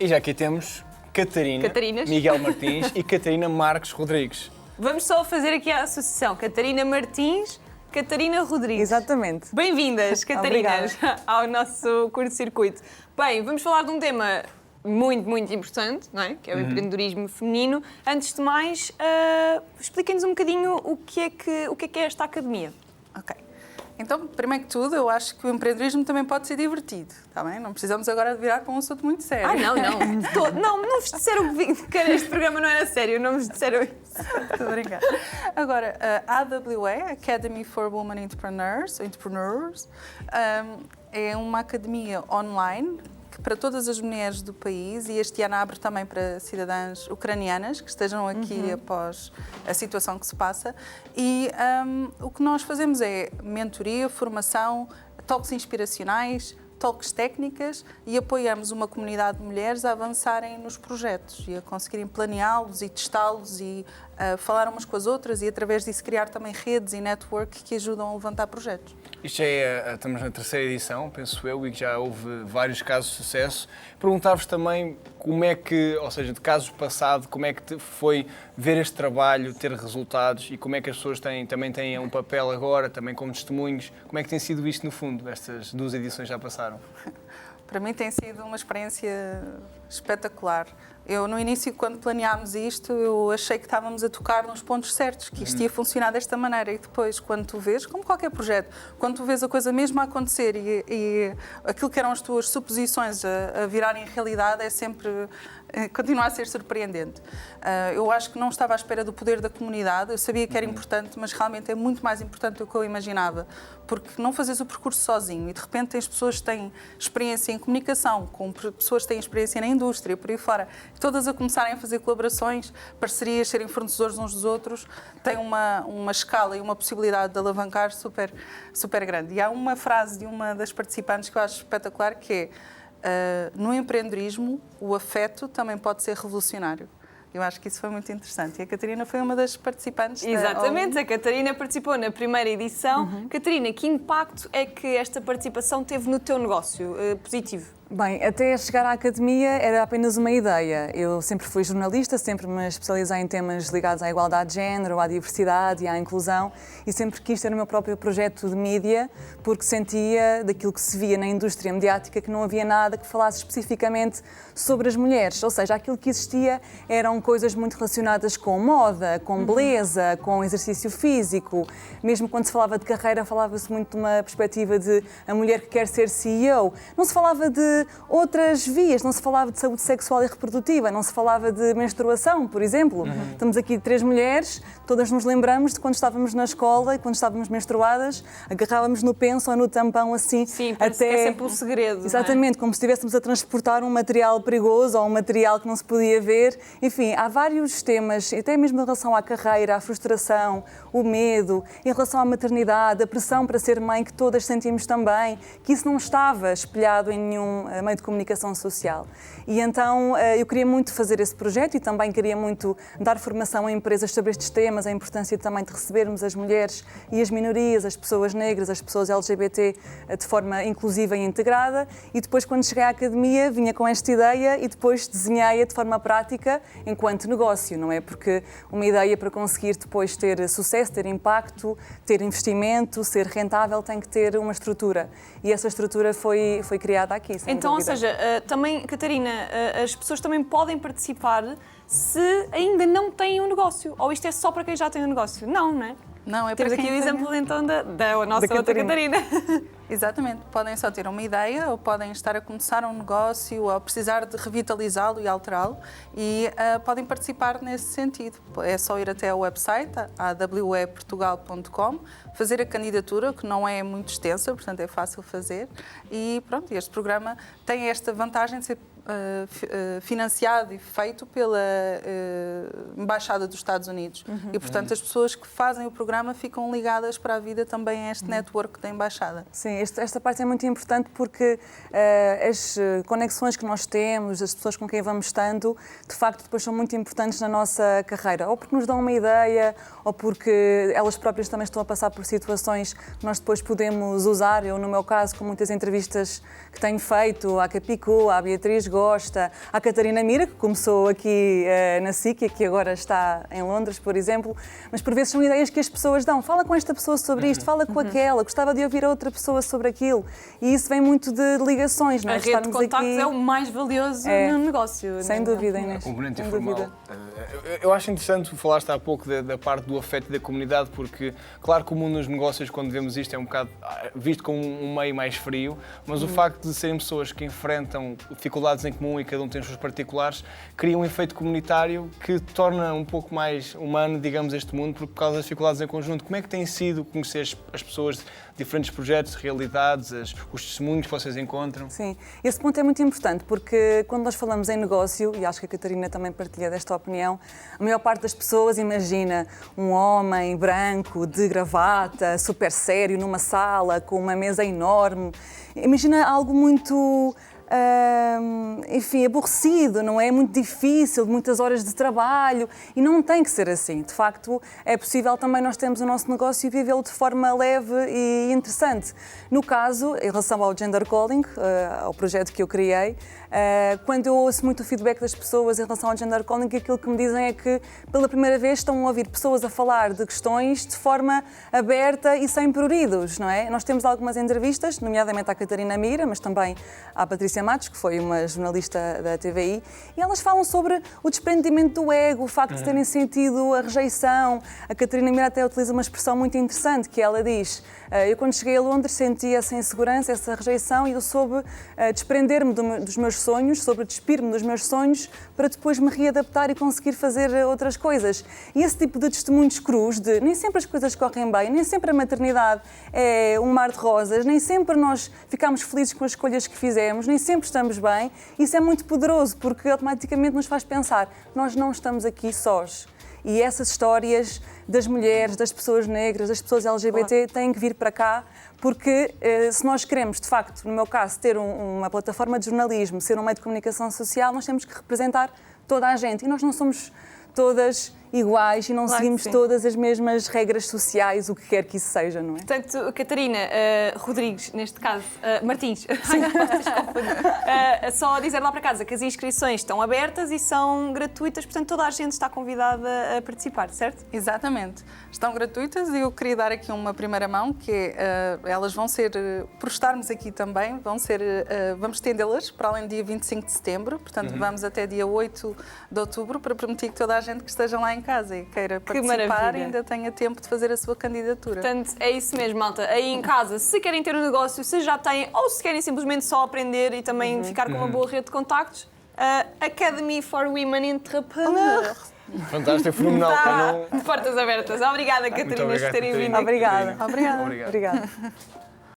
E já aqui temos Catarinas. Miguel Martins e Catarina Marques Rodrigues. Vamos só fazer aqui a associação. Catarina Martins, Catarina Rodrigues. Exatamente. Bem-vindas, Catarinas, ao nosso curto-circuito. Bem, vamos falar de um tema muito, muito importante, não é? Que é o empreendedorismo feminino. Antes de mais, expliquem-nos um bocadinho o que é esta academia. Ok. Então, primeiro que tudo, eu acho que o empreendedorismo também pode ser divertido, está bem? Não precisamos agora de virar para um assunto muito sério. Ah, não. Não vos disseram que este programa não era sério, não vos disseram isso. Estou a brincar. Agora, a AWE, Academy for Women Entrepreneurs, é uma academia online para todas as mulheres do país, e este ano abre também para cidadãs ucranianas que estejam aqui após a situação que se passa. E o que nós fazemos é mentoria, formação, talks inspiracionais, talks técnicas, e apoiamos uma comunidade de mulheres a avançarem nos projetos e a conseguirem planeá-los e testá-los e falar umas com as outras, e através disso criar também redes e network que ajudam a levantar projetos. Isto estamos na terceira edição, penso eu, e que já houve vários casos de sucesso. Perguntar-vos também como é que, ou seja, de casos passados, como é que foi ver este trabalho, ter resultados, e como é que as pessoas também têm um papel agora, também como testemunhos. Como é que tem sido isto no fundo, estas 2 edições já passaram? Para mim tem sido uma experiência espetacular. Eu, no início, quando planeámos isto, eu achei que estávamos a tocar nos pontos certos, que isto ia funcionar desta maneira. E depois, quando tu vês, como qualquer projeto, quando tu vês a coisa mesmo a acontecer e aquilo que eram as tuas suposições a virarem realidade, é sempre... continua a ser surpreendente. Eu acho que não estava à espera do poder da comunidade. Eu sabia que era importante, mas realmente é muito mais importante do que eu imaginava. Porque não fazes o percurso sozinho e, de repente, tens pessoas que têm experiência em comunicação, com pessoas que têm experiência na indústria, por aí fora, todas a começarem a fazer colaborações, parcerias, serem fornecedores uns dos outros, tem uma escala e uma possibilidade de alavancar super, super grande. E há uma frase de uma das participantes que eu acho espetacular, que é: no empreendedorismo, o afeto também pode ser revolucionário. Eu acho que isso foi muito interessante. E a Catarina foi uma das participantes. Exatamente, a Catarina participou na primeira edição. Catarina, que impacto é que esta participação teve no teu negócio positivo? Bem, até chegar à academia era apenas uma ideia. Eu sempre fui jornalista, sempre me especializei em temas ligados à igualdade de género, à diversidade e à inclusão, e sempre quis ter o meu próprio projeto de mídia, porque sentia daquilo que se via na indústria mediática que não havia nada que falasse especificamente sobre as mulheres. Ou seja, aquilo que existia eram coisas muito relacionadas com moda, com beleza, com exercício físico. Mesmo quando se falava de carreira, falava-se muito de uma perspectiva de a mulher que quer ser CEO. Não se falava de outras vias, não se falava de saúde sexual e reprodutiva, não se falava de menstruação, por exemplo. Estamos aqui 3 mulheres, todas nos lembramos de quando estávamos na escola e quando estávamos menstruadas, agarrávamos no penso ou no tampão assim. Sim, parece que é sempre um segredo. Exatamente, como se estivéssemos a transportar um material perigoso ou um material que não se podia ver. Enfim, há vários temas, até mesmo em relação à carreira, à frustração, o medo, em relação à maternidade, a pressão para ser mãe que todas sentimos também, que isso não estava espelhado em nenhum meio de comunicação social. E então eu queria muito fazer esse projeto e também queria muito dar formação a empresas sobre estes temas, a importância também de recebermos as mulheres e as minorias, as pessoas negras, as pessoas LGBT de forma inclusiva e integrada. E depois, quando cheguei à academia, vinha com esta ideia e depois desenhei-a de forma prática enquanto negócio, não é? Porque uma ideia para conseguir depois ter sucesso, ter impacto, ter investimento, ser rentável, tem que ter uma estrutura. E essa estrutura foi criada aqui. Então, ou seja, também, Catarina, as pessoas também podem participar se ainda não têm um negócio. Ou isto é só para quem já tem um negócio? Não é? Não, é para Temos quem aqui o exemplo, então, da nossa outra Catarina. Exatamente. Podem só ter uma ideia ou podem estar a começar um negócio ou precisar de revitalizá-lo e alterá-lo, e podem participar nesse sentido. É só ir até ao website, aweportugal.com, fazer a candidatura, que não é muito extensa, portanto é fácil fazer. E pronto, este programa tem esta vantagem de ser financiado e feito pela Embaixada dos Estados Unidos. E, portanto, as pessoas que fazem o programa ficam ligadas para a vida também a este network da Embaixada. Sim, esta parte é muito importante porque as conexões que nós temos, as pessoas com quem vamos estando, de facto depois são muito importantes na nossa carreira, ou porque nos dão uma ideia, ou porque elas próprias também estão a passar por situações que nós depois podemos usar. Eu, no meu caso, com muitas entrevistas que tenho feito, à Capicú, à Beatriz Gosta, à Catarina Mira, que começou aqui na SIC e que agora está em Londres, por exemplo, mas por vezes são ideias que as pessoas dão. Fala com esta pessoa sobre isto, fala com aquela, gostava de ouvir a outra pessoa sobre aquilo. E isso vem muito de ligações, não é? A rede de contactos é o mais valioso no negócio. Sem dúvida, Inês. Componente Sem informal. dúvida. Eu acho interessante, falaste há pouco da parte do afeto e da comunidade, porque, claro que o mundo dos negócios, quando vemos isto, é um bocado visto como um meio mais frio, mas o facto de serem pessoas que enfrentam dificuldades em comum e cada um tem os seus particulares, cria um efeito comunitário que torna um pouco mais humano, digamos, este mundo, por causa das dificuldades em conjunto. Como é que tem sido conhecer as pessoas de diferentes projetos, realidades, os testemunhos que vocês encontram? Sim, esse ponto é muito importante porque quando nós falamos em negócio, e acho que a Catarina também partilha desta opinião, a maior parte das pessoas imagina um homem branco, de gravata, super sério, numa sala, com uma mesa enorme. Imagina algo muito... enfim, aborrecido, não é? Muito difícil, muitas horas de trabalho e não tem que ser assim. De facto, é possível também nós termos o nosso negócio e vivê-lo de forma leve e interessante. No caso, em relação ao Gender Calling, ao projeto que eu criei, quando eu ouço muito o feedback das pessoas em relação ao Gender Calling, aquilo que me dizem é que pela primeira vez estão a ouvir pessoas a falar de questões de forma aberta e sem pruridos, não é? Nós temos algumas entrevistas, nomeadamente à Catarina Mira, mas também à Patrícia Matos, que foi uma jornalista da TVI, e elas falam sobre o desprendimento do ego, o facto de terem sentido a rejeição. A Catarina Mira até utiliza uma expressão muito interessante, que ela diz: eu quando cheguei a Londres senti essa insegurança, essa rejeição, e eu soube desprender-me dos meus sonhos, soube despir-me dos meus sonhos, para depois me readaptar e conseguir fazer outras coisas. E esse tipo de testemunhos crus, de nem sempre as coisas correm bem, nem sempre a maternidade é um mar de rosas, nem sempre nós ficamos felizes com as escolhas que fizemos, nem sempre estamos bem, isso é muito poderoso, porque automaticamente nos faz pensar, nós não estamos aqui sós. E essas histórias das mulheres, das pessoas negras, das pessoas LGBT têm que vir para cá, porque se nós queremos, de facto, no meu caso, ter uma plataforma de jornalismo, ser um meio de comunicação social, nós temos que representar toda a gente. E nós não somos todas iguais e não seguimos todas as mesmas regras sociais, o que quer que isso seja, não é? Portanto, Catarina Rodrigues, neste caso, Martins, só dizer lá para casa que as inscrições estão abertas e são gratuitas, portanto toda a gente está convidada a participar, certo? Exatamente. Estão gratuitas e eu queria dar aqui uma primeira mão, que é, elas vão ser, por estarmos aqui também, vamos estendê-las para além do dia 25 de setembro, portanto vamos até dia 8 de outubro, para permitir que toda a gente que esteja lá em casa e queira participar ainda tenha tempo de fazer a sua candidatura. Portanto, é isso mesmo, malta. Aí em casa, se querem ter um negócio, se já têm, ou se querem simplesmente só aprender e também ficar com uma boa rede de contactos, Academy for Women Entrepreneurs. Fantástico, é fenomenal. Está de portas abertas. Obrigada, Catarina, por terem vindo. Obrigada. Obrigado. Obrigada.